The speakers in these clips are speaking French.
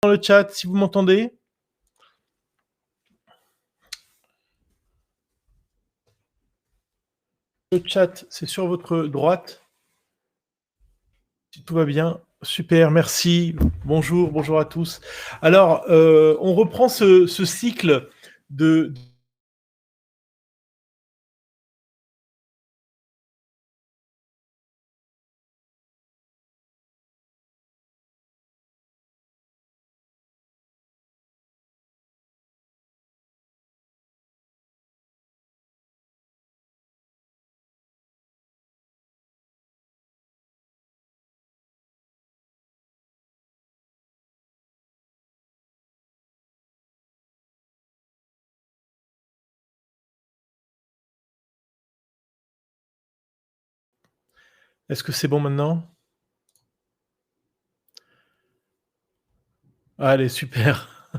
dans le chat si vous m'entendez. Le chat, c'est sur votre droite. Si tout va bien, super, merci. Bonjour à tous. Alors, on reprend ce cycle de Est-ce que c'est bon maintenant? Allez, super.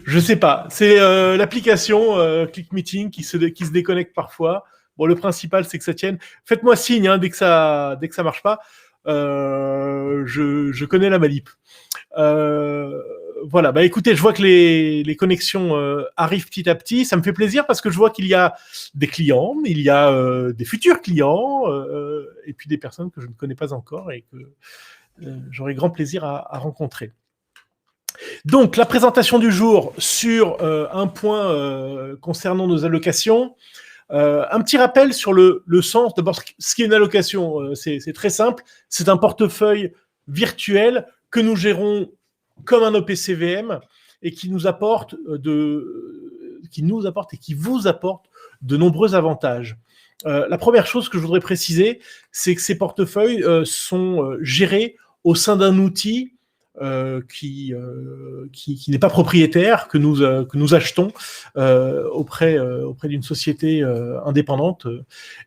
Je sais pas. C'est l'application ClickMeeting qui se déconnecte parfois. Bon, le principal, c'est que ça tienne. Faites-moi signe hein, dès que ça marche pas. Je connais la manip. Voilà. Bah écoutez, je vois que les connexions arrivent petit à petit. Ça me fait plaisir parce que je vois qu'il y a des clients, il y a des futurs clients et puis des personnes que je ne connais pas encore et que j'aurai grand plaisir à rencontrer. Donc, la présentation du jour sur un point concernant nos allocations. Un petit rappel sur le sens. D'abord, ce qu'est une allocation, c'est très simple. C'est un portefeuille virtuel que nous gérons comme un OPCVM et qui nous apporte et qui vous apporte de nombreux avantages. La première chose que je voudrais préciser, c'est que ces portefeuilles sont gérés au sein d'un outil qui n'est pas propriétaire, que nous achetons auprès d'une société indépendante.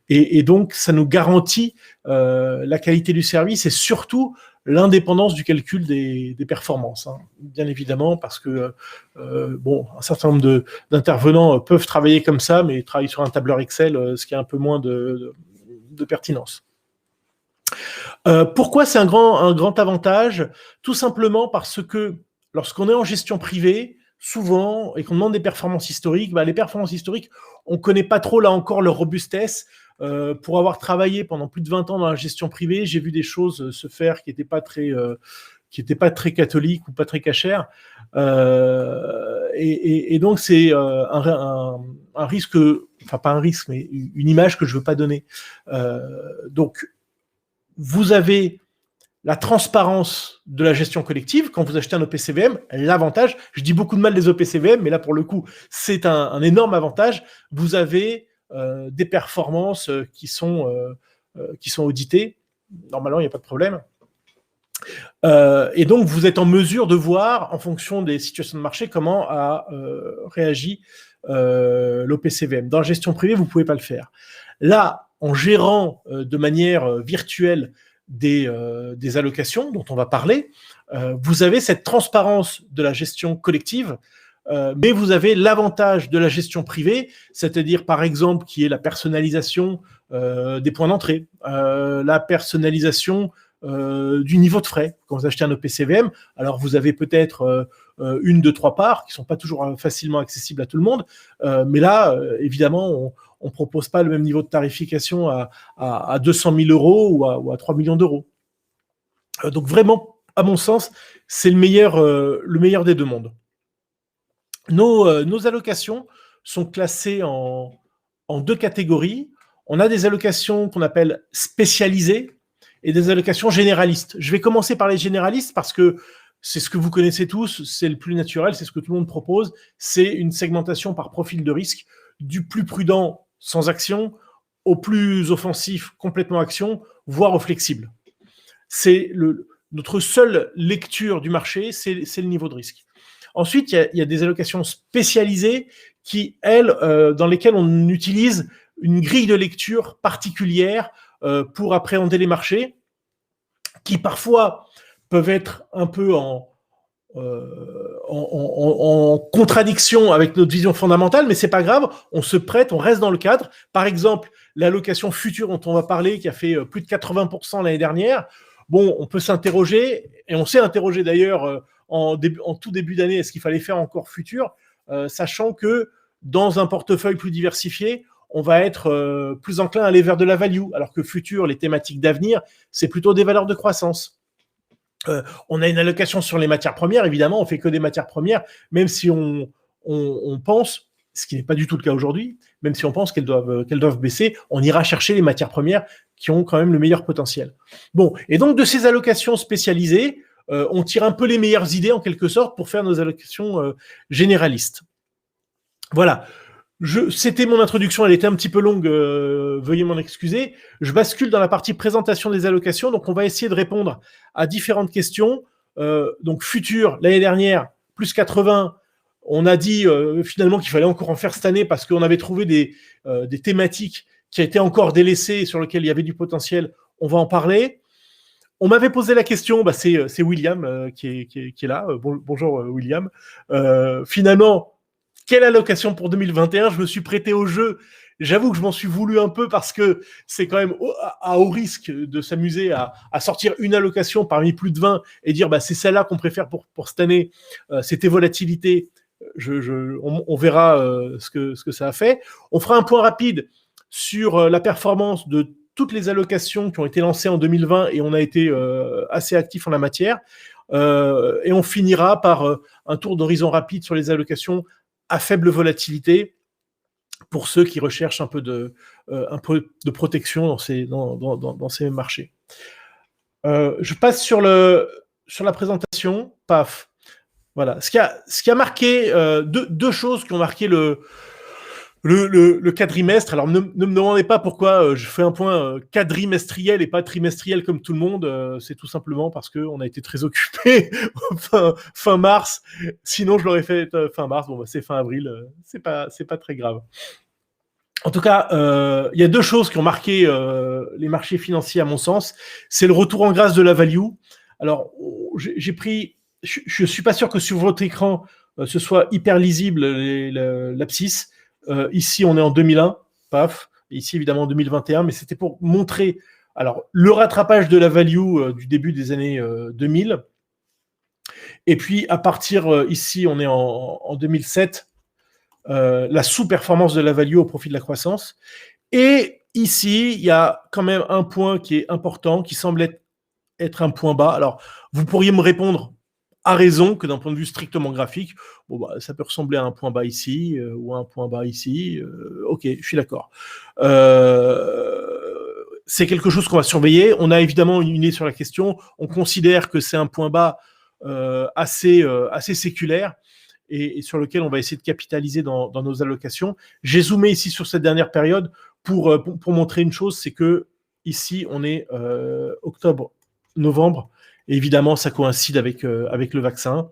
Et donc, ça nous garantit la qualité du service et surtout l'indépendance du calcul des performances. Hein. Bien évidemment, parce que un certain nombre d'intervenants peuvent travailler comme ça, mais travailler sur un tableur Excel, ce qui a un peu moins de pertinence. Pourquoi c'est un grand avantage? Tout simplement parce que lorsqu'on est en gestion privée, souvent, et qu'on demande des performances historiques, les performances historiques, on ne connaît pas trop, là encore, leur robustesse. Pour avoir travaillé pendant plus de 20 ans dans la gestion privée, j'ai vu des choses se faire qui n'étaient pas très catholiques ou pas très cachères. Et donc, c'est un risque, enfin pas un risque, mais une image que je ne veux pas donner. Donc, vous avez la transparence de la gestion collective. Quand vous achetez un OPCVM, l'avantage, je dis beaucoup de mal des OPCVM, mais là, pour le coup, c'est un énorme avantage. Vous avez des performances qui sont auditées. Normalement, il n'y a pas de problème. Et donc, vous êtes en mesure de voir, en fonction des situations de marché, comment a réagi l'OPCVM. Dans la gestion privée, vous ne pouvez pas le faire. Là, en gérant de manière virtuelle des allocations dont on va parler, vous avez cette transparence de la gestion collective, mais vous avez l'avantage de la gestion privée, c'est-à-dire par exemple qui est la personnalisation des points d'entrée, la personnalisation du niveau de frais. Quand vous achetez un OPCVM, alors vous avez peut-être une, deux, trois parts qui ne sont pas toujours facilement accessibles à tout le monde, mais là, évidemment, on ne propose pas le même niveau de tarification à 200 000 euros ou à 3 millions d'euros. Donc vraiment, à mon sens, c'est le meilleur des deux mondes. Nos allocations sont classées en deux catégories. On a des allocations qu'on appelle spécialisées et des allocations généralistes. Je vais commencer par les généralistes parce que c'est ce que vous connaissez tous, c'est le plus naturel, c'est ce que tout le monde propose. C'est une segmentation par profil de risque, du plus prudent sans action au plus offensif complètement action, voire au flexible. C'est notre seule lecture du marché, c'est le niveau de risque. Ensuite, il y a des allocations spécialisées qui, elles, dans lesquelles on utilise une grille de lecture particulière pour appréhender les marchés, qui parfois peuvent être un peu en contradiction avec notre vision fondamentale, mais c'est pas grave, on se prête, on reste dans le cadre. Par exemple, l'allocation future dont on va parler, qui a fait plus de 80% l'année dernière, bon, on peut s'interroger, et on s'est interrogé d'ailleurs en tout début d'année, est-ce qu'il fallait faire encore futur, sachant que dans un portefeuille plus diversifié, on va être plus enclin à aller vers de la value, alors que futur, les thématiques d'avenir, c'est plutôt des valeurs de croissance. On a une allocation sur les matières premières, évidemment, on fait que des matières premières, même si on pense, ce qui n'est pas du tout le cas aujourd'hui, même si on pense qu'elles doivent baisser, on ira chercher les matières premières qui ont quand même le meilleur potentiel. Bon, et donc de ces allocations spécialisées, on tire un peu les meilleures idées en quelque sorte pour faire nos allocations généralistes. Voilà. C'était mon introduction, elle était un petit peu longue, veuillez m'en excuser. Je bascule dans la partie présentation des allocations, donc on va essayer de répondre à différentes questions. Donc futur, l'année dernière, plus 80, on a dit finalement qu'il fallait encore en faire cette année parce qu'on avait trouvé des thématiques qui étaient encore délaissées et sur lesquelles il y avait du potentiel, on va en parler. On m'avait posé la question, c'est William qui est là. Bonjour William. Finalement, quelle allocation pour 2021 ? Je me suis prêté au jeu. J'avoue que je m'en suis voulu un peu parce que c'est quand même à haut risque de s'amuser à sortir une allocation parmi plus de 20 et dire c'est celle-là qu'on préfère pour cette année. C'était volatilité. On verra ce que ça a fait. On fera un point rapide sur la performance de toutes les allocations qui ont été lancées en 2020 et on a été assez actifs en la matière. Et on finira par un tour d'horizon rapide sur les allocations à faible volatilité pour ceux qui recherchent un peu de protection dans ces marchés. Je passe sur la présentation. Paf. Voilà. Ce qui a marqué, deux choses qui ont marqué le quadrimestre. Alors, ne me demandez pas pourquoi je fais un point quadrimestriel et pas trimestriel comme tout le monde. C'est tout simplement parce qu'on a été très occupés fin mars. Sinon, je l'aurais fait fin mars. Bon, c'est fin avril. C'est pas très grave. En tout cas, il y a deux choses qui ont marqué les marchés financiers à mon sens. C'est le retour en grâce de la value. Alors, j'ai pris... Je suis pas sûr que sur votre écran, ce soit hyper lisible l'abscisse. Ici, on est en 2001, paf. Ici, évidemment, en 2021, mais c'était pour montrer le rattrapage de la value du début des années 2000. Et puis, à partir ici, on est en 2007, la sous-performance de la value au profit de la croissance. Et ici, il y a quand même un point qui est important, qui semble être un point bas. Alors, vous pourriez me répondre à raison que d'un point de vue strictement graphique, ça peut ressembler à un point bas ici ou à un point bas ici. Ok, je suis d'accord. C'est quelque chose qu'on va surveiller. On a évidemment une idée sur la question. On considère que c'est un point bas assez séculaire et sur lequel on va essayer de capitaliser dans nos allocations. J'ai zoomé ici sur cette dernière période pour montrer une chose, c'est que ici, on est octobre-novembre. Et évidemment, ça coïncide avec le vaccin.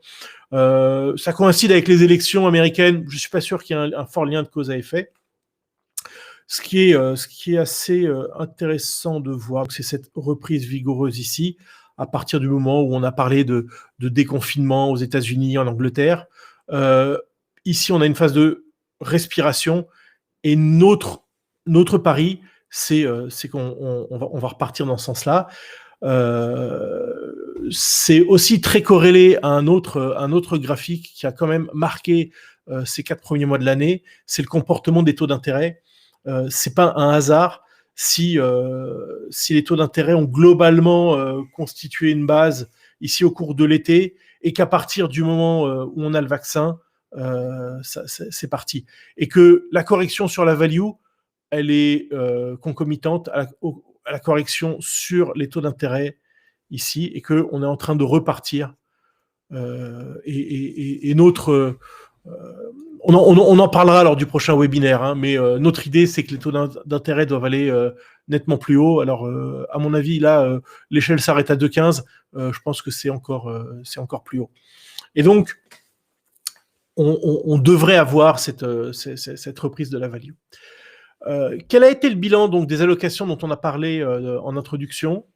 Ça coïncide avec les élections américaines. Je ne suis pas sûr qu'il y ait un fort lien de cause à effet. Ce qui est assez intéressant de voir, c'est cette reprise vigoureuse ici, à partir du moment où on a parlé de déconfinement aux États-Unis, en Angleterre. Ici, on a une phase de respiration. Et notre pari, c'est qu'on va repartir dans ce sens-là. C'est aussi très corrélé à un autre graphique qui a quand même marqué ces 4 premiers mois de l'année, c'est le comportement des taux d'intérêt. C'est pas un hasard si les taux d'intérêt ont globalement constitué une base ici au cours de l'été et qu'à partir du moment où on a le vaccin, c'est parti. Et que la correction sur la value, elle est concomitante à la correction sur les taux d'intérêt ici et qu'on est en train de repartir. Et notre... on en parlera lors du prochain webinaire, mais notre idée, c'est que les taux d'intérêt doivent aller nettement plus haut. Alors, à mon avis, là, l'échelle s'arrête à 2,15. Je pense que c'est encore plus haut. Et donc, on devrait avoir cette reprise de la value. Quel a été le bilan donc des allocations dont on a parlé en introduction ?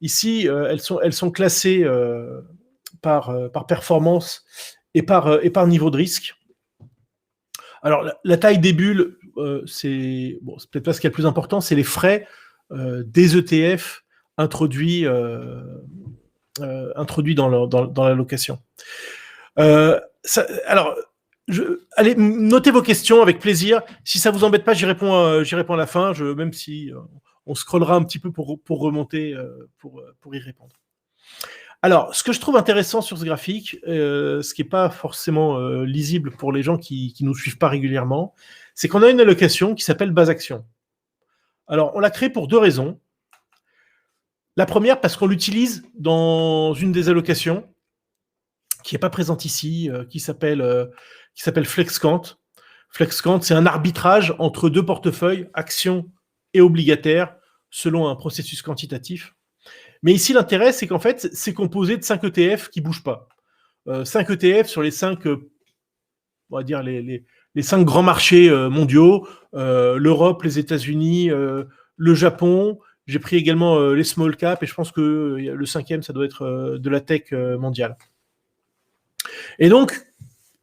Ici, elles sont classées par performance et par niveau de risque. Alors, la taille des bulles, c'est peut-être pas ce qui est le plus important, c'est les frais des ETF introduit dans l'allocation. Alors, allez, notez vos questions avec plaisir. Si ça vous embête pas, j'y réponds à la fin, même si on scrollera un petit peu pour remonter, pour y répondre. Alors, ce que je trouve intéressant sur ce graphique, ce qui n'est pas forcément lisible pour les gens qui nous suivent pas régulièrement, c'est qu'on a une allocation qui s'appelle Base Action. Alors, on l'a créée pour deux raisons. La première, parce qu'on l'utilise dans une des allocations qui n'est pas présente ici, qui s'appelle FlexQuant. FlexQuant, c'est un arbitrage entre deux portefeuilles, actions et obligataires, selon un processus quantitatif. Mais ici, l'intérêt, c'est qu'en fait, c'est composé de 5 ETF qui ne bougent pas. 5 ETF sur les 5, on va dire, les 5 grands marchés mondiaux, l'Europe, les États-Unis, le Japon. J'ai pris également les small caps et je pense que le 5e, ça doit être de la tech mondiale. Et donc,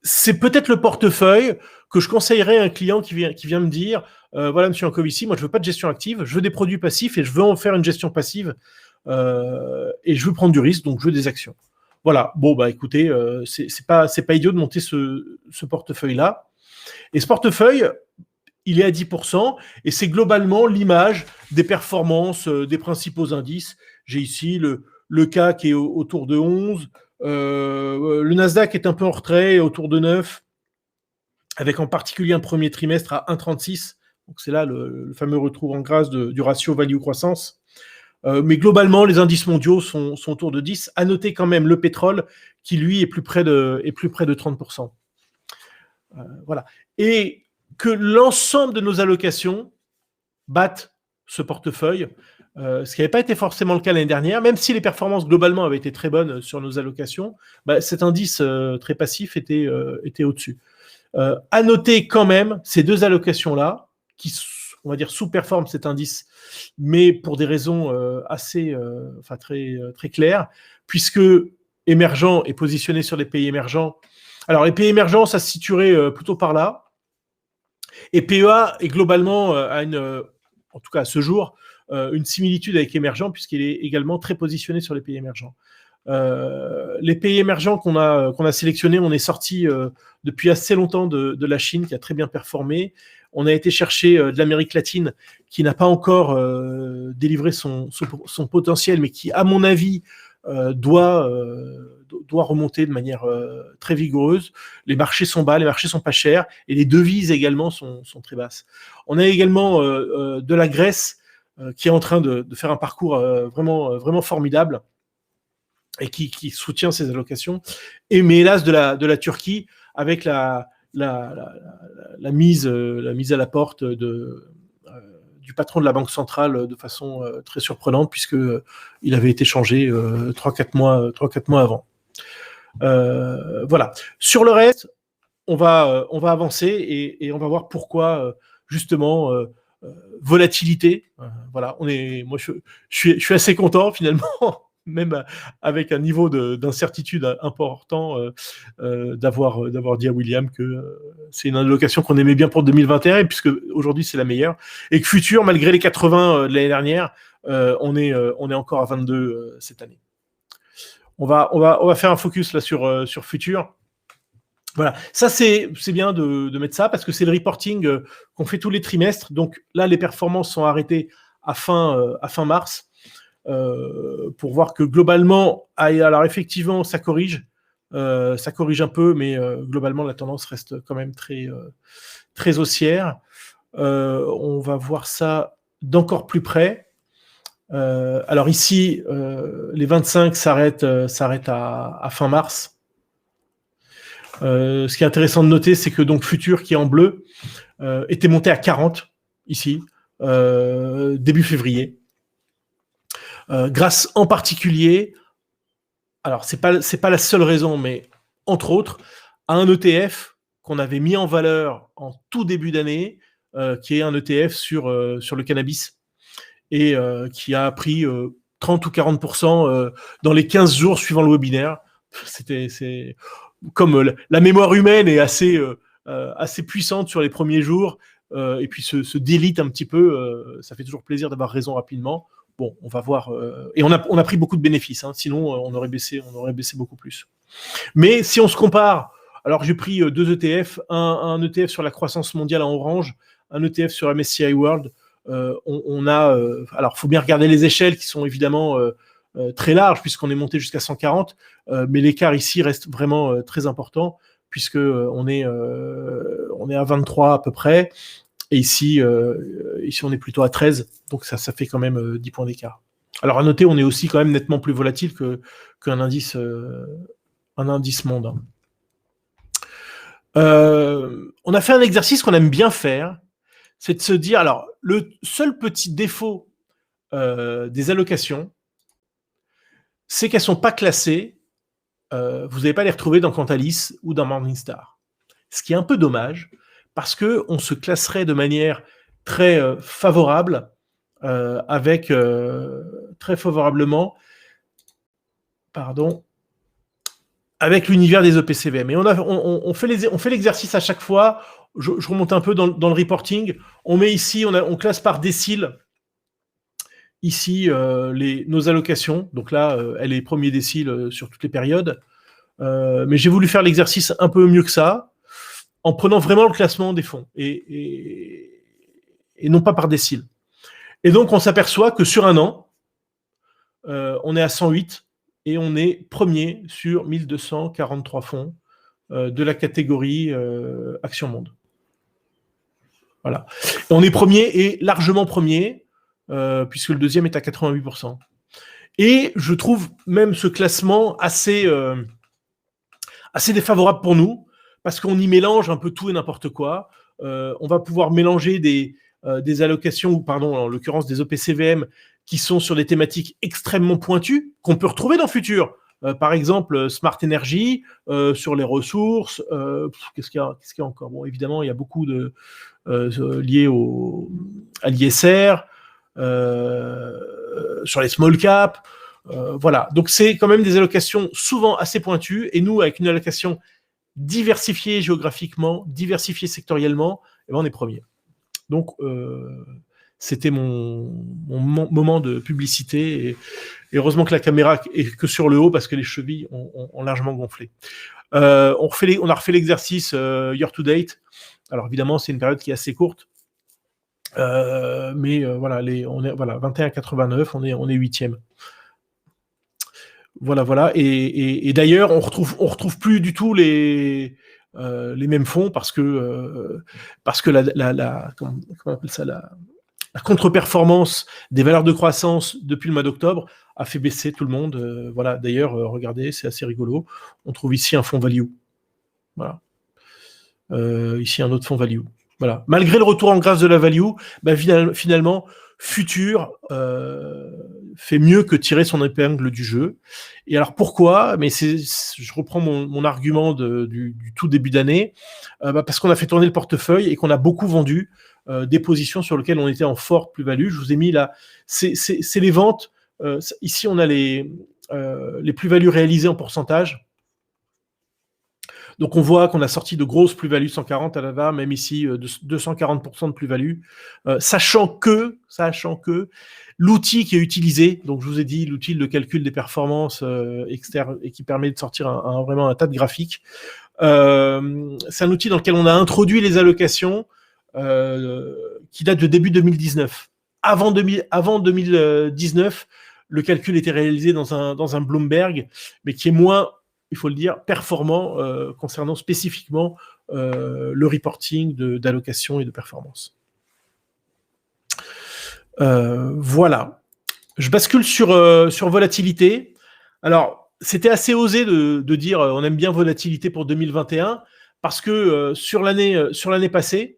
c'est peut-être le portefeuille que je conseillerais à un client qui vient me dire voilà, monsieur Jancovici, moi, je ne veux pas de gestion active, je veux des produits passifs et je veux en faire une gestion passive. Et je veux prendre du risque, donc je veux des actions. Voilà. Bon, bah écoutez, c'est pas idiot de monter ce portefeuille-là. Et ce portefeuille, il est à 10%, et c'est globalement l'image des performances des principaux indices. J'ai ici le CAC est autour de 11, le Nasdaq est un peu en retrait, autour de 9, avec en particulier un premier trimestre à 1,36. Donc c'est là le fameux retour en grâce du ratio value-croissance. Mais globalement, les indices mondiaux sont autour de 10. À noter quand même le pétrole, qui lui est plus près de 30%. Voilà. Et que l'ensemble de nos allocations battent ce portefeuille, ce qui n'avait pas été forcément le cas l'année dernière, même si les performances globalement avaient été très bonnes sur nos allocations, cet indice très passif était au-dessus. À noter quand même ces deux allocations-là, qui, on va dire, sous-performent cet indice, mais pour des raisons très claires, puisque émergent est positionné sur les pays émergents. Alors, les pays émergents, ça se situerait plutôt par là. Et PEA est globalement, en tout cas à ce jour, une similitude avec émergent, puisqu'il est également très positionné sur les pays émergents. Les pays émergents qu'on a sélectionnés, on est sorti depuis assez longtemps de la Chine, qui a très bien performé. On a été chercher de l'Amérique latine, qui n'a pas encore délivré son potentiel, mais qui, à mon avis, doit remonter de manière très vigoureuse. Les marchés sont bas, les marchés sont pas chers, et les devises également sont très basses. On a également de la Grèce, qui est en train de faire un parcours vraiment formidable, et qui soutient ces allocations, mais hélas de la Turquie, avec la mise à la porte du patron de la Banque centrale de façon très surprenante, puisque il avait été changé 3-4 mois avant. Voilà. Sur le reste, on va avancer et on va voir pourquoi justement volatilité. Voilà. Moi, je suis assez content finalement. Même avec un niveau d'incertitude important, d'avoir dit à William que c'est une allocation qu'on aimait bien pour 2021, et puisque aujourd'hui c'est la meilleure, et que Futur, malgré les 80 de l'année dernière, on est encore à 22 cette année. On va faire un focus là sur Futur. Voilà, ça c'est bien de mettre ça, parce que c'est le reporting qu'on fait tous les trimestres. Donc là, les performances sont arrêtées à fin mars. Pour voir que globalement, alors effectivement, ça corrige un peu, mais globalement, la tendance reste quand même très haussière. On va voir ça d'encore plus près. Alors ici, les 25 s'arrêtent à fin mars. Ce qui est intéressant de noter, c'est que donc Futur, qui est en bleu, était monté à 40 ici, début février. Grâce en particulier, alors c'est pas la seule raison, mais entre autres, à un ETF qu'on avait mis en valeur en tout début d'année, qui est un ETF sur le cannabis, et qui a pris 30 ou 40% dans les 15 jours suivant le webinaire. C'est comme la mémoire humaine est assez puissante sur les premiers jours, et puis se délite un petit peu. Ça fait toujours plaisir d'avoir raison rapidement. bon, on va voir. Et on a pris beaucoup de bénéfices, hein, sinon on aurait baissé beaucoup plus. Mais si on se compare, alors j'ai pris 2 ETF, un ETF sur la croissance mondiale en orange, un ETF sur MSCI World. On a, alors faut bien regarder les échelles qui sont évidemment très larges puisqu'on est monté jusqu'à 140, mais l'écart ici reste vraiment très important puisque on est à 23 à peu près, et ici on est plutôt à 13, donc ça fait quand même 10 points d'écart. Alors à noter, on est aussi quand même nettement plus volatile qu'un indice monde. On a fait un exercice qu'on aime bien faire, c'est de se dire, alors le seul petit défaut des allocations, c'est qu'elles ne sont pas classées, vous n'allez pas les retrouver dans Cantalis ou dans Morningstar. Ce qui est un peu dommage, parce qu'on se classerait de manière très favorable, très favorablement, avec l'univers des EPCVM. Et on fait l'exercice à chaque fois. Je remonte un peu dans le reporting. On met ici, on classe par décile. Ici, nos allocations. Donc là, elle est premier décile sur toutes les périodes. Mais j'ai voulu faire l'exercice un peu mieux que ça, en prenant vraiment le classement des fonds et non pas par décile. Et donc, on s'aperçoit que sur un an, on est à 108 et on est premier sur 1243 fonds de la catégorie Action Monde. Voilà. Et on est premier et largement premier, puisque le deuxième est à 88%. Et je trouve même ce classement assez défavorable pour nous, parce qu'on y mélange un peu tout et n'importe quoi. On va pouvoir mélanger des allocations, ou pardon, en l'occurrence des OPCVM, qui sont sur des thématiques extrêmement pointues, qu'on peut retrouver dans le futur. Par exemple, Smart Energy, sur les ressources. Qu'est-ce qu'il y a encore? Bon, évidemment, il y a beaucoup de liés à l'ISR, sur les small caps. Voilà. Donc, c'est quand même des allocations souvent assez pointues. Et nous, avec une allocation diversifiée géographiquement, diversifiée sectoriellement, eh ben, on est premier. Donc, c'était mon moment de publicité. Et heureusement que la caméra est que sur le haut parce que les chevilles ont largement gonflé. On a refait l'exercice year to date. Alors évidemment, c'est une période qui est assez courte. Mais voilà, on est 21,89, on est 8e. Voilà. Et d'ailleurs, on retrouve plus du tout les mêmes fonds parce que comment on appelle ça, la contre-performance des valeurs de croissance depuis le mois d'octobre a fait baisser tout le monde. Voilà. D'ailleurs, regardez, c'est assez rigolo. On trouve ici un fonds value. Voilà. Ici, un autre fonds value. Voilà. Malgré le retour en grâce de la value, finalement, Futur fait mieux que tirer son épingle du jeu. Et alors pourquoi? Mais je reprends mon argument du tout début d'année, parce qu'on a fait tourner le portefeuille et qu'on a beaucoup vendu des positions sur lesquelles on était en forte plus-value. Je vous ai mis là, c'est les ventes. Ici, on a les plus-values réalisées en pourcentage. Donc on voit qu'on a sorti de grosses plus-values, 140 à la VA, même ici 240% de plus-value, sachant que l'outil qui est utilisé, donc je vous ai dit l'outil de calcul des performances externes et qui permet de sortir vraiment un tas de graphiques, c'est un outil dans lequel on a introduit les allocations qui date de début 2019. Avant 2019, le calcul était réalisé dans un Bloomberg, mais qui est moins, il faut le dire, performant concernant spécifiquement le reporting d'allocation et de performance. Voilà. Je bascule sur volatilité. Alors, c'était assez osé de dire on aime bien volatilité pour 2021 parce que sur l'année passée,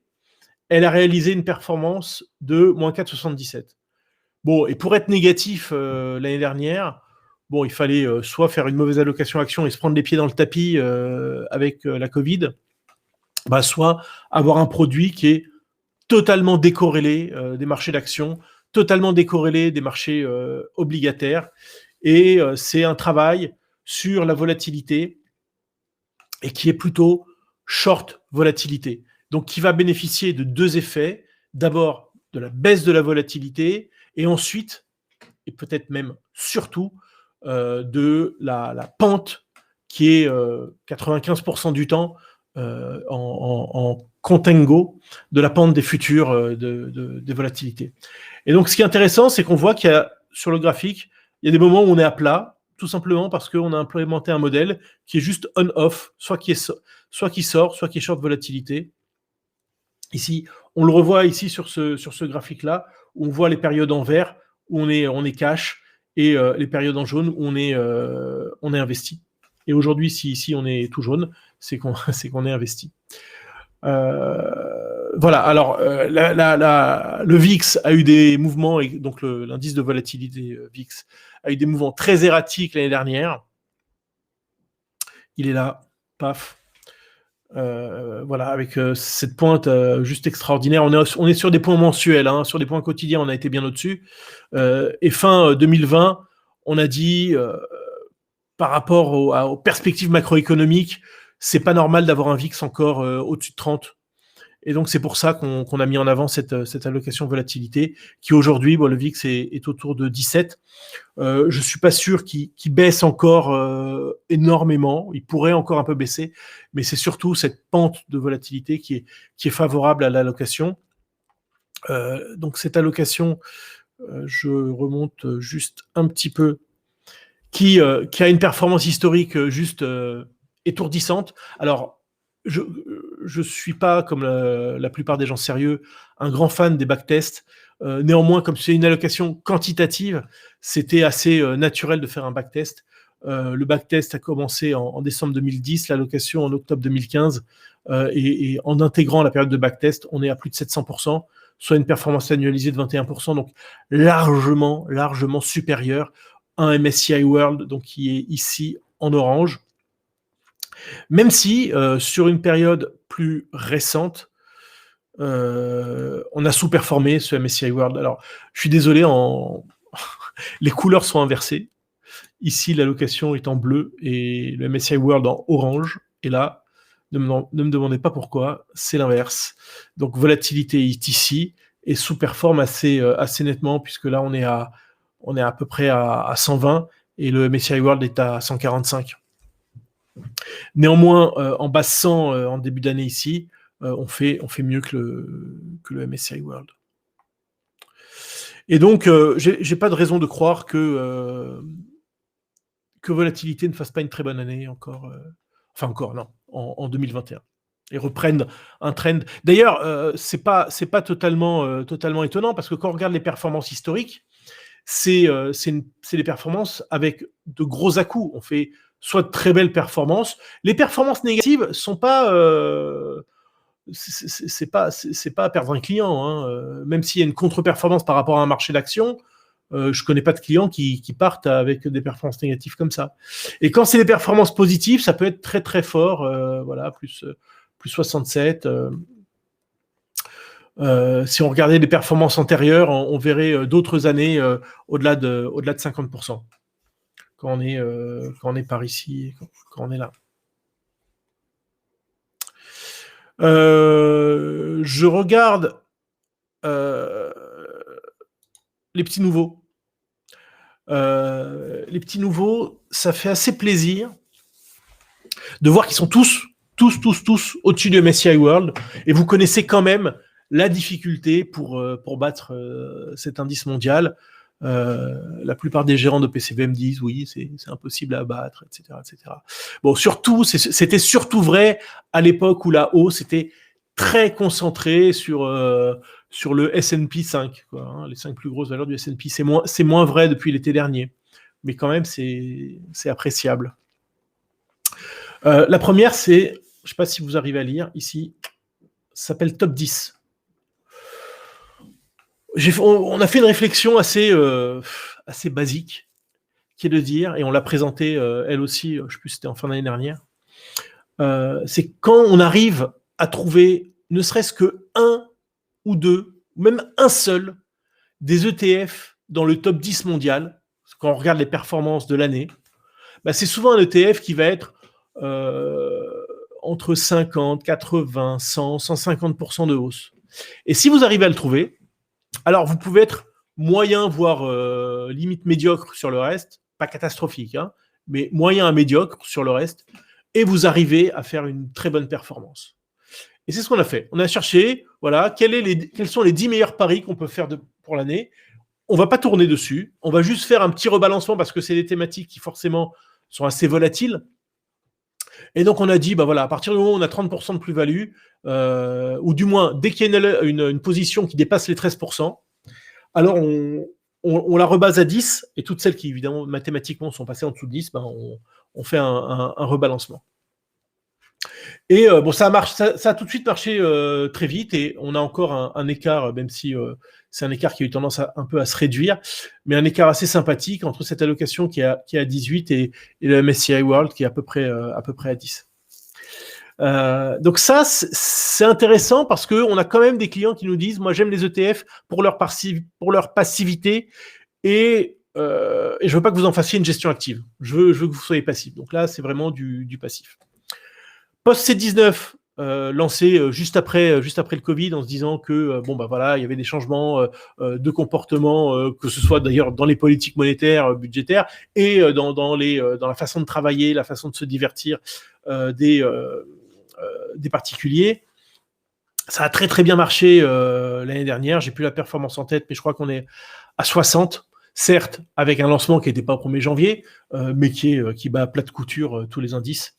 elle a réalisé une performance de moins 4,77. Bon, et pour être négatif l'année dernière, bon, il fallait soit faire une mauvaise allocation action et se prendre les pieds dans le tapis avec la Covid, soit avoir un produit qui est totalement décorrélé des marchés d'actions, totalement décorrélé des marchés obligataires. Et c'est un travail sur la volatilité et qui est plutôt short volatilité. Donc, qui va bénéficier de deux effets. D'abord, de la baisse de la volatilité et ensuite et peut-être même surtout de la pente qui est 95% du temps en contango de la pente des futurs des volatilités. Et donc, ce qui est intéressant, c'est qu'on voit qu'il y a, sur le graphique, il y a des moments où on est à plat, tout simplement parce qu'on a implémenté un modèle qui est juste on-off, soit qui sort, soit qui est short volatilité. Ici, on le revoit ici sur ce graphique-là, où on voit les périodes en vert, où on est cash, et les périodes en jaune, où on est investi. Et aujourd'hui, si ici on est tout jaune, c'est qu'on est investi. Voilà, alors le VIX a eu des mouvements, et donc l'indice de volatilité VIX a eu des mouvements très erratiques l'année dernière. Il est là, paf. Voilà, avec cette pointe juste extraordinaire. On est sur des points mensuels, hein, sur des points quotidiens, on a été bien au-dessus. Et fin 2020, on a dit, par rapport aux perspectives macroéconomiques, c'est pas normal d'avoir un VIX encore au-dessus de 30. Et donc, c'est pour ça qu'on a mis en avant cette allocation volatilité, qui aujourd'hui, le VIX est autour de 17. Je ne suis pas sûr qu'il baisse encore énormément. Il pourrait encore un peu baisser, mais c'est surtout cette pente de volatilité qui est favorable à l'allocation. Donc, cette allocation, je remonte juste un petit peu, qui a une performance historique juste étourdissante. Alors, je suis pas, comme la plupart des gens sérieux, un grand fan des backtests. Néanmoins, comme c'est une allocation quantitative, c'était assez naturel de faire un backtest. Le backtest a commencé en décembre 2010, l'allocation en octobre 2015, et en intégrant la période de backtest, on est à plus de 700%, soit une performance annualisée de 21%, donc largement supérieure à un MSCI World, donc qui est ici en orange. Même si, sur une période plus récente, on a sous-performé ce MSCI World. Alors, je suis désolé, les couleurs sont inversées. Ici, l'allocation est en bleu et le MSCI World en orange. Et là, ne me demandez pas pourquoi, c'est l'inverse. Donc, volatilité est ici et sous-performe assez nettement, puisque là, on est à peu près à 120 et le MSCI World est à 145. Néanmoins, en base 100 en début d'année ici, on fait mieux que le MSCI World. Et donc, j'ai pas de raison de croire que volatilité ne fasse pas une très bonne année encore. Non, en 2021. Et reprennent un trend. D'ailleurs, c'est pas totalement étonnant, parce que quand on regarde les performances historiques, c'est des performances avec de gros à-coups. On fait soit de très belles performances. Les performances négatives sont pas, c'est pas à perdre un client, hein. Même s'il y a une contre-performance par rapport à un marché d'actions, je connais pas de clients qui partent avec des performances négatives comme ça. Et quand c'est des performances positives, ça peut être très très fort, voilà, plus 67. Si on regardait les performances antérieures, on verrait d'autres années au-delà de 50%. Quand on est par ici, quand on est là. Je regarde les petits nouveaux. Les petits nouveaux, ça fait assez plaisir de voir qu'ils sont tous au-dessus du MSCI World, et vous connaissez quand même la difficulté pour battre cet indice mondial. La plupart des gérants de PCB me disent oui, c'est impossible à battre, etc., etc. Bon, c'était surtout vrai à l'époque où la hausse était très concentrée sur le S&P 5, quoi, hein, les 5 plus grosses valeurs du S&P. C'est moins vrai depuis l'été dernier, mais quand même c'est appréciable. La première, c'est, je ne sais pas si vous arrivez à lire ici, ça s'appelle Top 10. On a fait une réflexion assez basique, qui est de dire, et on l'a présentée elle aussi, je ne sais plus si c'était en fin d'année dernière, c'est quand on arrive à trouver ne serait-ce que un ou deux, ou même un seul, des ETF dans le top 10 mondial, quand on regarde les performances de l'année, c'est souvent un ETF qui va être entre 50, 80, 100, 150% de hausse. Et si vous arrivez à le trouver, alors vous pouvez être moyen, voire limite médiocre sur le reste, pas catastrophique, hein, mais moyen à médiocre sur le reste, et vous arrivez à faire une très bonne performance. Et c'est ce qu'on a fait. On a cherché, voilà, quels sont les 10 meilleurs paris qu'on peut faire pour l'année. On va pas tourner dessus, on va juste faire un petit rebalancement parce que c'est des thématiques qui forcément sont assez volatiles. Et donc on a dit, bah voilà, à partir du moment où on a 30% de plus-value, ou du moins dès qu'il y a une position qui dépasse les 13%, alors on la rebase à 10, et toutes celles qui évidemment mathématiquement sont passées en dessous de 10, ben on fait un rebalancement. Et bon, ça a tout de suite marché très vite, et on a encore un écart, même si c'est un écart qui a eu tendance un peu à se réduire, mais un écart assez sympathique entre cette allocation qui est à 18 et le MSCI World qui est à peu près à 10. Donc ça, c'est intéressant parce qu'on a quand même des clients qui nous disent, moi j'aime les ETF pour leur passivité, et je veux pas que vous en fassiez une gestion active. Je veux que vous soyez passif. Donc là, c'est vraiment du passif. Post C19, lancé juste après le Covid, en se disant que bon bah voilà, il y avait des changements de comportement, que ce soit d'ailleurs dans les politiques monétaires, budgétaires, et dans la façon de travailler, la façon de se divertir des particuliers. Ça a très très bien marché l'année dernière. J'ai plus la performance en tête, mais je crois qu'on est à 60. Certes, avec un lancement qui n'était pas au 1er janvier, mais qui bat à plat de couture tous les indices.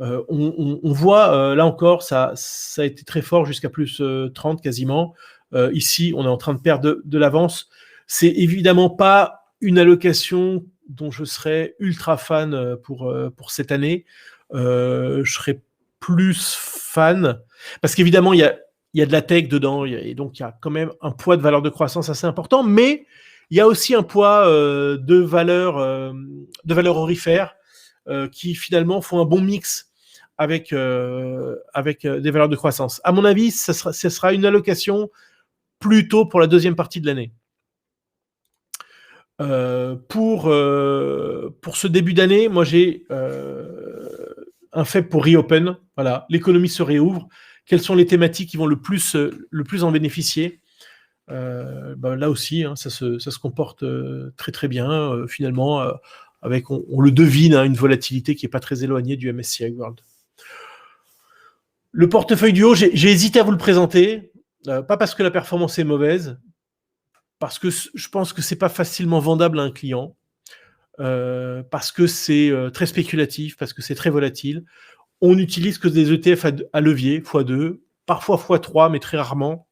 On voit, là encore, ça a été très fort jusqu'à plus 30 quasiment. Ici, on est en train de perdre de l'avance. C'est évidemment pas une allocation dont je serais ultra fan pour cette année. Je serais plus fan, parce qu'évidemment, il y a de la tech dedans, et donc il y a quand même un poids de valeur de croissance assez important, mais il y a aussi un poids de valeurs aurifères qui finalement font un bon mix avec des valeurs de croissance. À mon avis, ce sera une allocation plutôt pour la deuxième partie de l'année. Pour ce début d'année, moi j'ai un faible pour Reopen. Voilà, l'économie se réouvre. Quelles sont les thématiques qui vont le plus en bénéficier? Là aussi, hein, ça se comporte très très bien, finalement, avec, on le devine, hein, une volatilité qui n'est pas très éloignée du MSCI World. Le portefeuille duo, j'ai hésité à vous le présenter, pas parce que la performance est mauvaise, parce que je pense que c'est pas facilement vendable à un client, parce que c'est très spéculatif, parce que c'est très volatile. On n'utilise que des ETF à levier, x2, parfois x3, mais très rarement.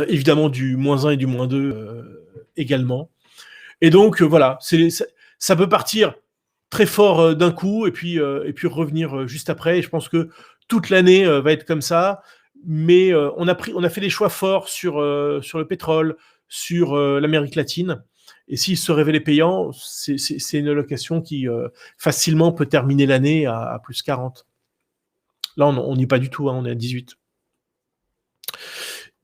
Évidemment du -1 et du -2 également. Et donc voilà, ça peut partir très fort d'un coup et puis revenir juste après. Et je pense que toute l'année va être comme ça. Mais on a fait des choix forts sur le pétrole, sur l'Amérique latine. Et s'il se révélait payant, c'est une allocation qui facilement peut terminer l'année à plus 40. Là, on n'y est pas du tout, hein, on est à 18.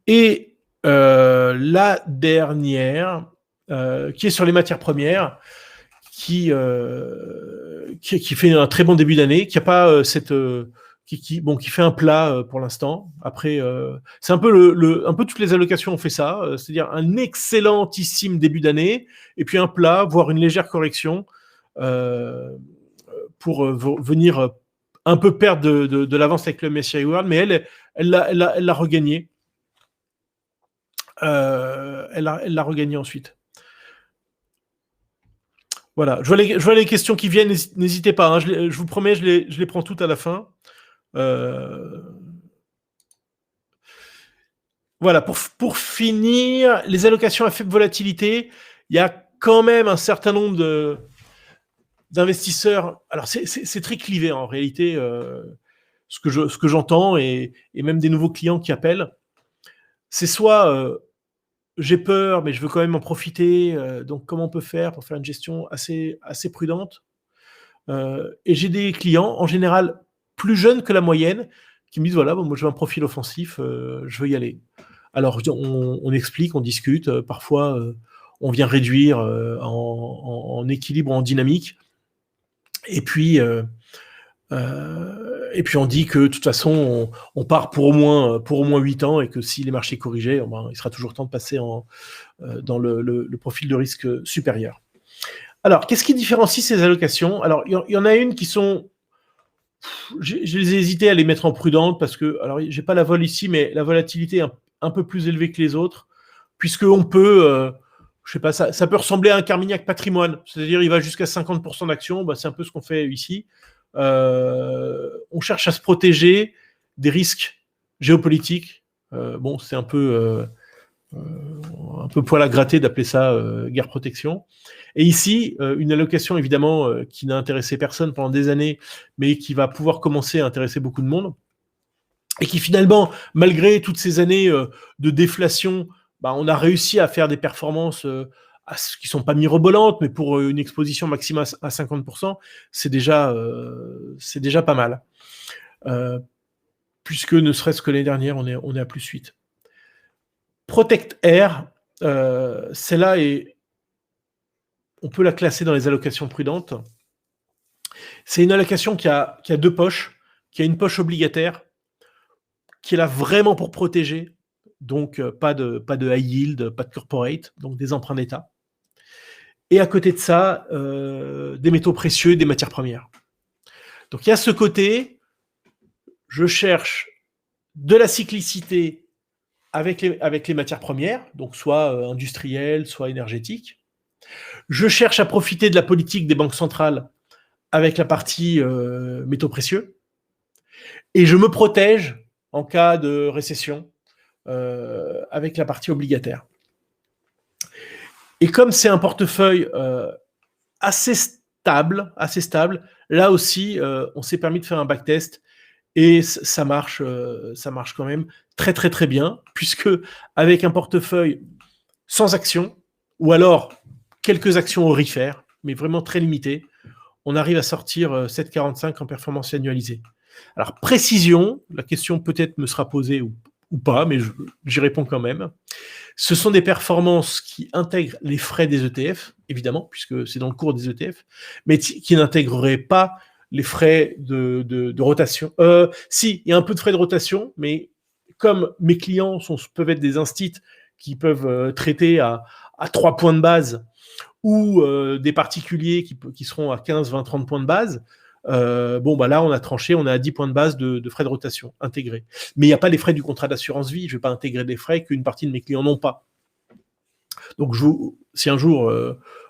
Et la dernière, qui est sur les matières premières, qui fait un très bon début d'année, qui a pas qui fait un plat pour l'instant. Après, c'est un peu un peu toutes les allocations ont fait ça, c'est-à-dire un excellentissime début d'année, et puis un plat, voire une légère correction, pour venir un peu perdre de l'avance avec le MSCI World, mais elle l'a regagné. Elle l'a regagné ensuite. Voilà, je vois les questions qui viennent, n'hésitez pas, hein, je vous promets, je les prends toutes à la fin. Voilà, pour finir, les allocations à faible volatilité, il y a quand même un certain nombre d'investisseurs. Alors, c'est très clivé en réalité, ce que j'entends, et même des nouveaux clients qui appellent. C'est soit j'ai peur, mais je veux quand même en profiter, donc comment on peut faire pour faire une gestion assez prudente? Et j'ai des clients, en général plus jeunes que la moyenne, qui me disent, voilà, moi j'ai un profil offensif, je veux y aller. Alors on explique, on discute, parfois on vient réduire en équilibre, en dynamique, et puis Et puis on dit que de toute façon, on part pour au moins 8 ans et que si les marchés corrigeaient, il sera toujours temps de passer dans le profil de risque supérieur. Alors, qu'est-ce qui différencie ces allocations? Alors, il y en a une qui sont... Je les ai hésité à les mettre en prudente parce que, alors, j'ai pas la vol ici, mais la volatilité est un peu plus élevée que les autres, puisqu'on peut... je sais pas, ça peut ressembler à un Carmignac patrimoine, c'est-à-dire il va jusqu'à 50% d'actions, c'est un peu ce qu'on fait ici. On cherche à se protéger des risques géopolitiques. C'est un peu poil à gratter d'appeler ça guerre protection. Et ici, une allocation évidemment qui n'a intéressé personne pendant des années, mais qui va pouvoir commencer à intéresser beaucoup de monde, et qui finalement, malgré toutes ces années de déflation, on a réussi à faire des performances qui sont pas mirobolantes, mais pour une exposition maximale à 50%, c'est déjà pas mal. Puisque ne serait-ce que l'année dernière, on est à plus 8. Protect Air, celle-là, on peut la classer dans les allocations prudentes. C'est une allocation qui a deux poches, qui a une poche obligataire, qui est là vraiment pour protéger, donc pas de high yield, pas de corporate, donc des emprunts d'État. Et à côté de ça, des métaux précieux, des matières premières. Donc il y a ce côté, je cherche de la cyclicité avec les matières premières, donc soit industrielles, soit énergétiques. Je cherche à profiter de la politique des banques centrales avec la partie métaux précieux. Et je me protège en cas de récession avec la partie obligataire. Et comme c'est un portefeuille assez stable, là aussi, on s'est permis de faire un backtest et ça marche quand même très très très bien, puisque avec un portefeuille sans actions, ou alors quelques actions aurifères, mais vraiment très limitées, on arrive à sortir 7,45 en performance annualisée. Alors, précision, la question peut-être me sera posée ou pas, mais j'y réponds quand même. Ce sont des performances qui intègrent les frais des ETF, évidemment, puisque c'est dans le cours des ETF, mais qui n'intégreraient pas les frais de rotation. Si, il y a un peu de frais de rotation, mais comme mes clients peuvent être des instits qui peuvent traiter à 3 points de base, ou des particuliers qui seront à 15, 20, 30 points de base, là, on a tranché, on est à 10 points de base de frais de rotation intégrés. Mais il n'y a pas les frais du contrat d'assurance vie, je ne vais pas intégrer des frais qu'une partie de mes clients n'ont pas. Donc, si un jour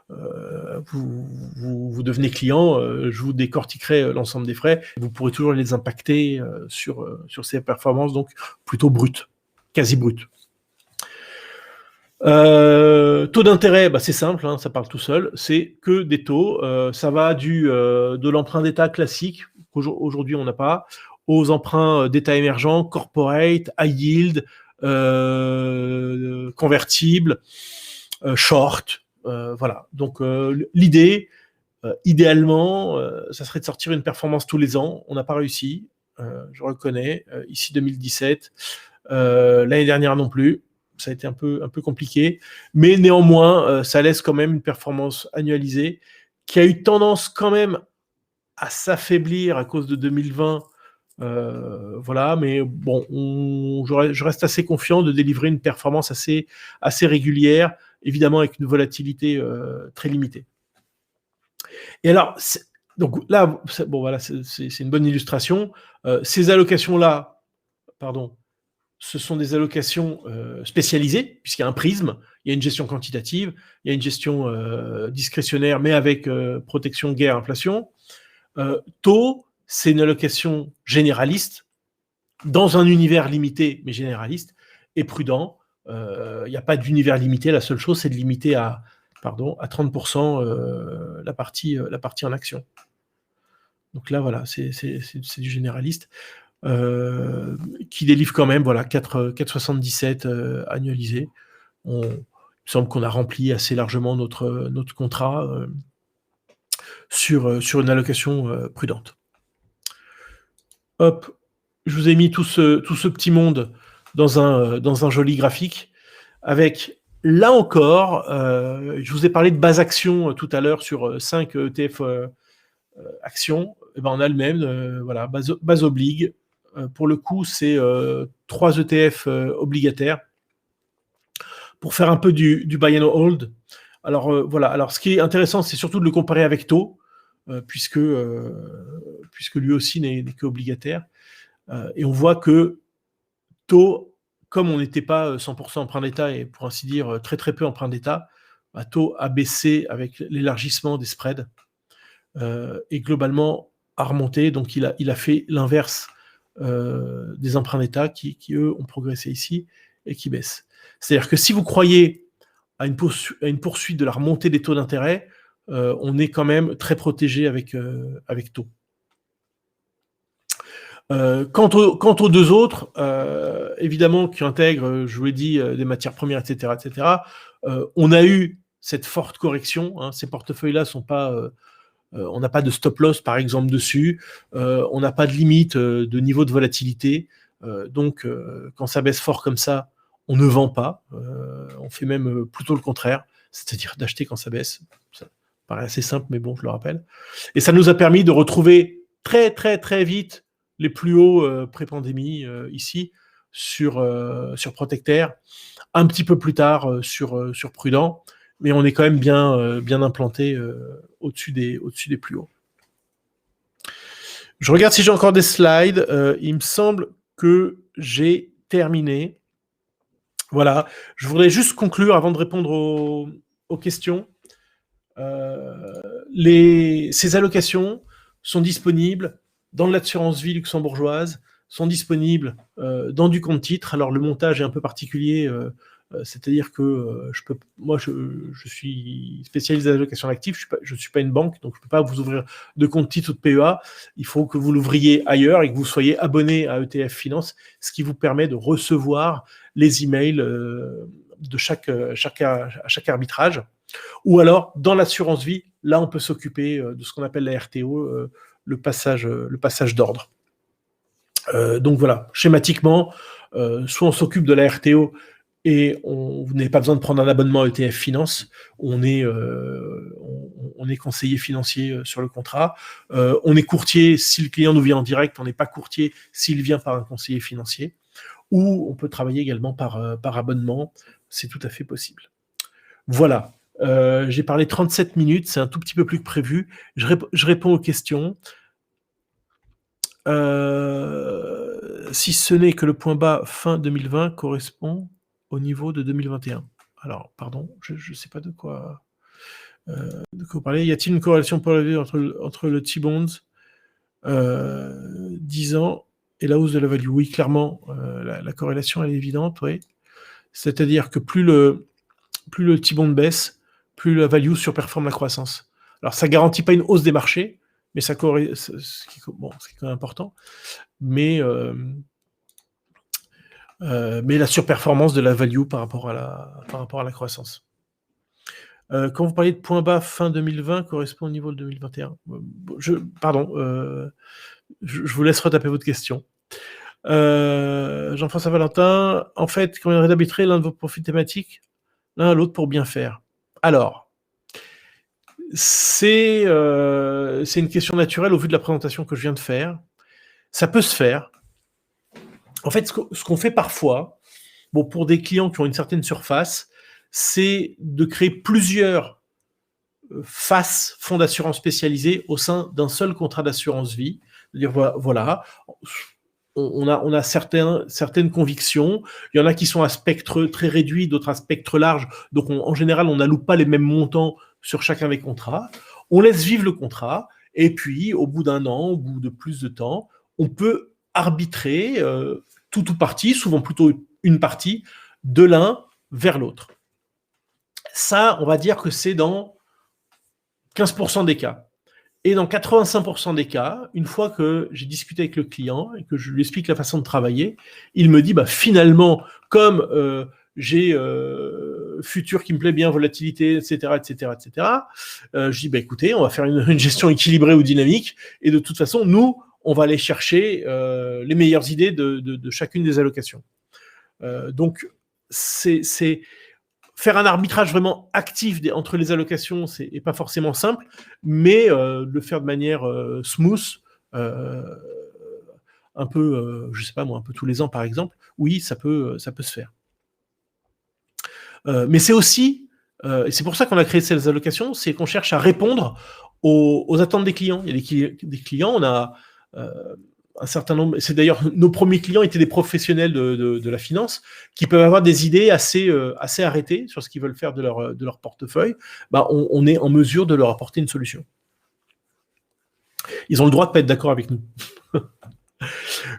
vous devenez client, je vous décortiquerai l'ensemble des frais. Vous pourrez toujours les impacter sur ces performances, donc plutôt brutes, quasi brutes. Taux d'intérêt, c'est simple, ça parle tout seul, c'est que des taux, ça va de l'emprunt d'État classique, qu'aujourd'hui on n'a pas, aux emprunts d'État émergents, corporate, high yield, convertibles, short, voilà. Donc l'idée, idéalement, ça serait de sortir une performance tous les ans. On n'a pas réussi, je reconnais, ici 2017, l'année dernière non plus. Ça a été un peu compliqué, mais néanmoins, ça laisse quand même une performance annualisée qui a eu tendance quand même à s'affaiblir à cause de 2020. Voilà, mais bon, je reste assez confiant de délivrer une performance assez régulière, évidemment avec une volatilité très limitée. Et alors, donc là, voilà, c'est une bonne illustration. Ces allocations-là, ce sont des allocations spécialisées, puisqu'il y a un prisme, il y a une gestion quantitative, il y a une gestion discrétionnaire, mais avec protection guerre, inflation. Taux, c'est une allocation généraliste, dans un univers limité, mais généraliste, et prudent. Il n'y a pas d'univers limité, la seule chose, c'est de limiter à 30% la partie en action. Donc là, voilà, c'est du généraliste. Qui délivre quand même 4,77 annualisé. Il me semble qu'on a rempli assez largement notre contrat sur une allocation prudente. Hop, je vous ai mis tout ce petit monde dans un joli graphique avec, là encore, je vous ai parlé de base action tout à l'heure sur 5 ETF actions. et ben on a le même, voilà, base oblige. Pour le coup, c'est 3 ETF obligataires pour faire un peu du buy and hold. Alors voilà. Alors ce qui est intéressant, c'est surtout de le comparer avec taux, puisque lui aussi n'est que obligataire. Et on voit que taux, comme on n'était pas 100% emprunt d'État et pour ainsi dire très très peu emprunt d'État, taux a baissé avec l'élargissement des spreads et globalement a remonté. Donc il a fait l'inverse des emprunts d'État qui eux ont progressé ici et qui baissent. C'est-à-dire que si vous croyez à une poursuite de la remontée des taux d'intérêt, on est quand même très protégé avec taux. Quant aux deux autres, évidemment, qui intègrent, je vous l'ai dit, des matières premières, etc., on a eu cette forte correction. Hein, ces portefeuilles-là sont pas, on n'a pas de stop loss, par exemple, dessus. On n'a pas de limite de niveau de volatilité. Donc, quand ça baisse fort comme ça, on ne vend pas. On fait même plutôt le contraire, c'est-à-dire d'acheter quand ça baisse. Ça paraît assez simple, mais bon, je le rappelle. Et ça nous a permis de retrouver très, très, très vite les plus hauts pré-pandémie ici sur Protectaire, un petit peu plus tard sur Prudent, mais on est quand même bien implanté au-dessus des plus hauts. Je regarde si j'ai encore des slides. Il me semble que j'ai terminé. Voilà. Je voudrais juste conclure avant de répondre aux questions. Ces allocations sont disponibles dans l'assurance vie luxembourgeoise, sont disponibles dans du compte titre. Alors le montage est un peu particulier, c'est-à-dire que moi je suis spécialisé dans l'allocation active, je ne suis pas une banque, donc je ne peux pas vous ouvrir de compte titre ou de PEA. Il faut que vous l'ouvriez ailleurs et que vous soyez abonné à ETF Finance, ce qui vous permet de recevoir les emails de chaque arbitrage. Ou alors, dans l'assurance vie, là, on peut s'occuper de ce qu'on appelle la RTO, le passage d'ordre. Donc voilà, schématiquement, soit on s'occupe de la RTO et vous n'avez pas besoin de prendre un abonnement à ETF Finance, on est conseiller financier sur le contrat, on est courtier si le client nous vient en direct, on n'est pas courtier s'il vient par un conseiller financier, ou on peut travailler également par abonnement, c'est tout à fait possible. Voilà. J'ai parlé 37 minutes, c'est un tout petit peu plus que prévu. Je réponds aux questions. Si ce n'est que le point bas fin 2020 correspond au niveau de 2021. Alors, pardon, je ne sais pas de quoi vous parlez. Y a-t-il une corrélation pour la vie entre le T-Bonds 10 ans et la hausse de la value? Oui, clairement, la corrélation elle est évidente, oui. C'est-à-dire que plus le T-Bond baisse, plus la value surperforme la croissance. Alors, ça ne garantit pas une hausse des marchés, mais ce qui est quand même important. Mais la surperformance de la value par rapport à la croissance. Quand vous parlez de point bas fin 2020, correspond au niveau de 2021. Pardon, je vous laisse retaper votre question. Jean-François Valentin, en fait, quand il aurait d'arbitrer l'un de vos profils thématiques, l'un à l'autre pour bien faire. Alors, c'est une question naturelle au vu de la présentation que je viens de faire. Ça peut se faire. En fait, ce qu'on fait parfois, pour des clients qui ont une certaine surface, c'est de créer plusieurs fonds d'assurance spécialisés au sein d'un seul contrat d'assurance vie. C'est-à-dire, voilà, on a certaines convictions. Il y en a qui sont à spectre très réduit, d'autres à spectre large. Donc, en général, on n'alloue pas les mêmes montants sur chacun des contrats. On laisse vivre le contrat. Et puis, au bout d'un an, au bout de plus de temps, on peut arbitrer tout ou partie, souvent plutôt une partie, de l'un vers l'autre. Ça, on va dire que c'est dans 15% des cas. Et dans 85% des cas, une fois que j'ai discuté avec le client et que je lui explique la façon de travailler, il me dit, finalement, comme j'ai futur qui me plaît bien, volatilité, etc., je dis, écoutez, on va faire une gestion équilibrée ou dynamique, et de toute façon, nous, on va aller chercher les meilleures idées de chacune des allocations. Donc, c'est faire un arbitrage vraiment actif entre les allocations, c'est pas forcément simple, mais le faire de manière smooth, un peu, je sais pas moi, un peu tous les ans par exemple, oui, ça peut se faire. Mais c'est aussi, et c'est pour ça qu'on a créé ces allocations, c'est qu'on cherche à répondre aux attentes des clients. Il y a des clients, on a un certain nombre, c'est d'ailleurs nos premiers clients étaient des professionnels de la finance qui peuvent avoir des idées assez arrêtées sur ce qu'ils veulent faire de leur portefeuille. Bah, on est en mesure de leur apporter une solution. Ils ont le droit de pas être d'accord avec nous.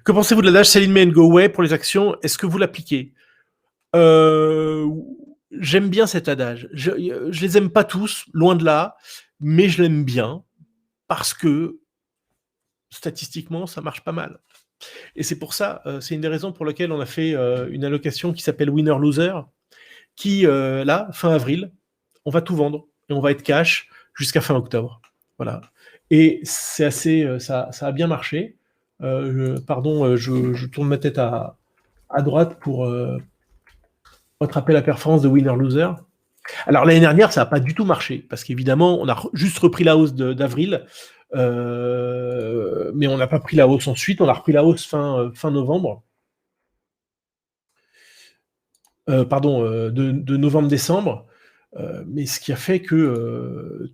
Que pensez-vous de l'adage Sell in May and go away pour les actions? Est-ce que vous l'appliquez? J'aime bien cet adage. Je les aime pas tous, loin de là, mais je l'aime bien parce que statistiquement, ça marche pas mal. Et c'est pour ça, c'est une des raisons pour lesquelles on a fait une allocation qui s'appelle Winner Loser, qui là, fin avril, on va tout vendre et on va être cash jusqu'à fin octobre. Voilà. Et c'est assez, ça a bien marché. Je tourne ma tête à droite pour rattraper la performance de Winner Loser. Alors l'année dernière, ça n'a pas du tout marché, parce qu'évidemment, on a juste repris la hausse d'avril, mais on n'a pas pris la hausse ensuite, on a repris la hausse fin novembre. De novembre-décembre, mais ce qui a fait que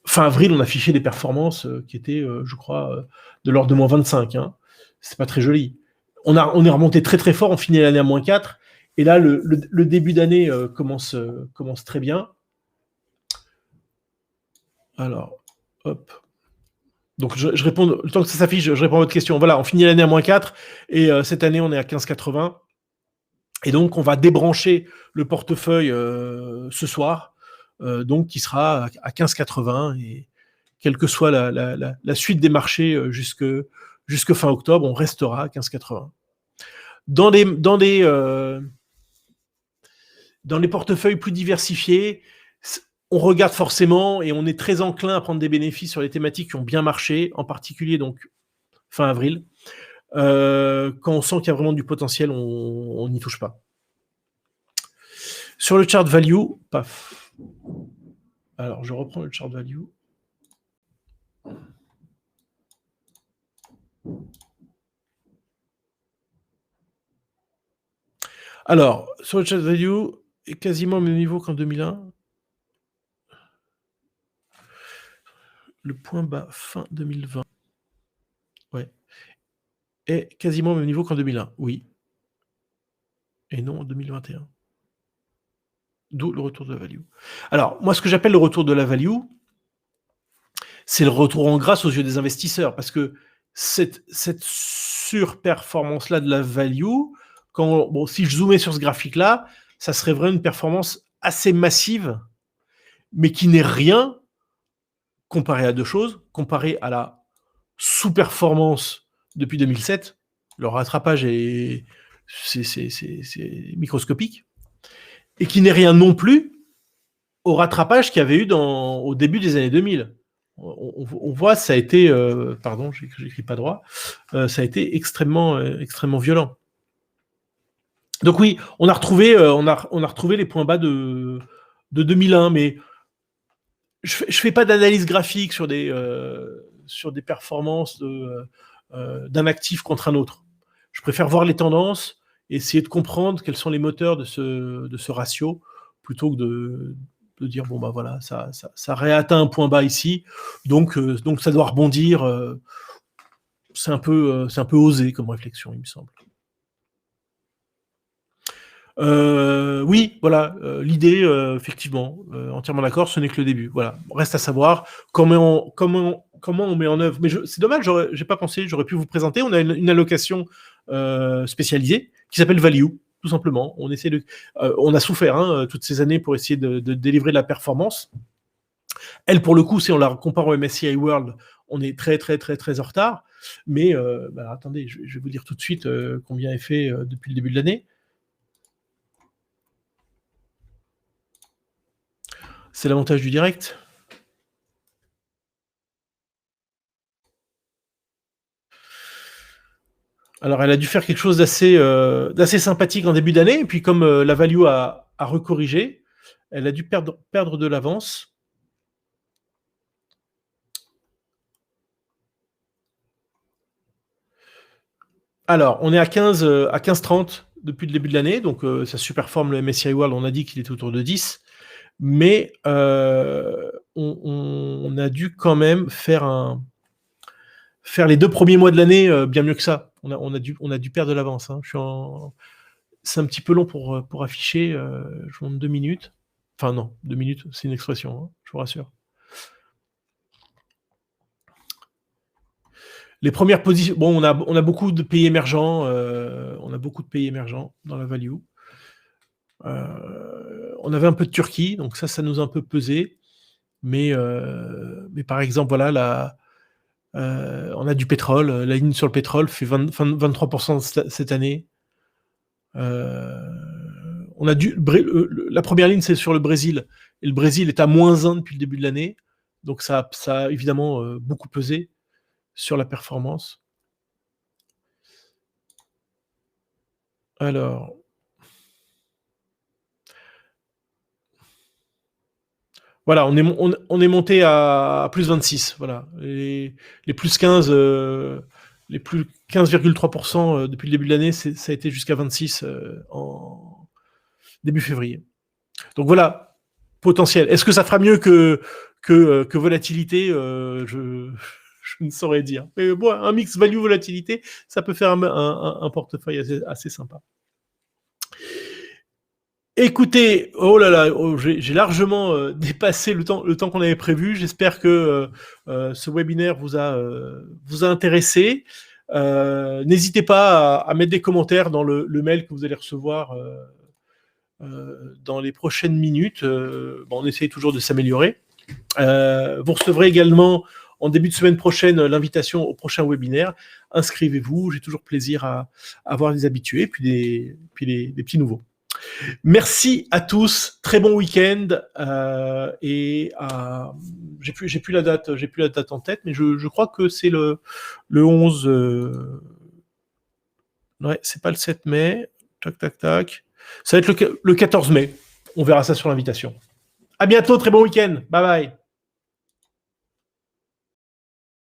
fin avril, on affichait des performances qui étaient, je crois, de l'ordre de moins 25. Hein. C'est pas très joli. On est remonté très très fort, on finit l'année à moins 4, et là, le début d'année commence très bien. Alors, hop. Donc, je réponds, le temps que ça s'affiche, je réponds à votre question. Voilà, on finit l'année à moins 4, et cette année, on est à 15,80. Et donc, on va débrancher le portefeuille ce soir, donc qui sera à 15,80. Et quelle que soit la suite des marchés jusque fin octobre, on restera à 15,80. Dans les portefeuilles plus diversifiés, on regarde forcément et on est très enclin à prendre des bénéfices sur les thématiques qui ont bien marché, en particulier donc fin avril. Quand on sent qu'il y a vraiment du potentiel, on n'y touche pas. Sur le chart value, paf. Alors, je reprends le chart value. Alors, sur le chart value, est quasiment au même niveau qu'en 2001. Le point bas fin 2020. Ouais. Est quasiment au même niveau qu'en 2001. Oui. Et non en 2021. D'où le retour de la value. Alors, moi, ce que j'appelle le retour de la value, c'est le retour en grâce aux yeux des investisseurs, parce que cette surperformance-là de la value, si je zoomais sur ce graphique-là, ça serait vraiment une performance assez massive, mais qui n'est rien comparé à deux choses, comparé à la sous-performance depuis 2007. Le rattrapage c'est microscopique, et qui n'est rien non plus au rattrapage qu'il y avait eu au début des années 2000. On voit, ça a été, pardon, j'écris pas droit, ça a été extrêmement violent. Donc oui, on a retrouvé les points bas de 2001, mais je fais pas d'analyse graphique sur des performances d'un actif contre un autre. Je préfère voir les tendances et essayer de comprendre quels sont les moteurs de ce ratio, plutôt que de dire bon bah voilà, ça réatteint un point bas ici, donc ça doit rebondir. C'est un peu osé comme réflexion, il me semble. Oui, voilà, l'idée, effectivement, entièrement d'accord, ce n'est que le début. Voilà, reste à savoir comment on met en œuvre. Mais c'est dommage, j'ai pas pensé, j'aurais pu vous présenter. On a une allocation spécialisée qui s'appelle Value, tout simplement. On a souffert toutes ces années pour essayer de délivrer de la performance. Elle, pour le coup, si on la compare au MSCI World, on est très très très très en retard. Mais attendez, je vais vous dire tout de suite combien est fait depuis le début de l'année. C'est l'avantage du direct. Alors, elle a dû faire quelque chose d'assez sympathique en début d'année, et puis comme la value a recorrigé, elle a dû perdre de l'avance. Alors, on est à 15,30 depuis le début de l'année, donc ça surperforme le MSCI World. On a dit qu'il était autour de 10, mais on a dû quand même faire les 2 premiers mois de l'année bien mieux que ça. On a dû perdre de l'avance. Hein. C'est un petit peu long pour afficher. Je vous montre 2 minutes. Enfin non, 2 minutes, c'est une expression, hein, je vous rassure. Les premières positions. Bon, on a beaucoup de pays émergents. On a beaucoup de pays émergents dans la value. On avait un peu de Turquie, donc ça nous a un peu pesé. Mais par exemple, voilà, on a du pétrole. La ligne sur le pétrole fait 23% cette année. On a la première ligne, c'est sur le Brésil. Et le Brésil est à -1 depuis le début de l'année. Donc ça a évidemment beaucoup pesé sur la performance. Alors, voilà, on est monté à plus 26. Voilà. Les plus 15, les plus 15,3% depuis le début de l'année, ça a été jusqu'à 26 en début février. Donc voilà, potentiel. Est-ce que ça fera mieux que volatilité je ne saurais dire. Mais bon, un mix value-volatilité, ça peut faire un portefeuille assez sympa. Écoutez, oh là là, j'ai largement dépassé le temps qu'on avait prévu. J'espère que ce webinaire vous a intéressé. N'hésitez pas à mettre des commentaires dans le mail que vous allez recevoir dans les prochaines minutes. Bon, on essaye toujours de s'améliorer. Vous recevrez également en début de semaine prochaine l'invitation au prochain webinaire. Inscrivez-vous, j'ai toujours plaisir à voir des habitués, puis des petits nouveaux. Merci à tous, très bon week-end et j'ai plus la date en tête, mais je crois que c'est le 11. Ouais, c'est pas le 7 mai. Tac. Ça va être le 14 mai. On verra ça sur l'invitation. À bientôt, très bon week-end. Bye bye.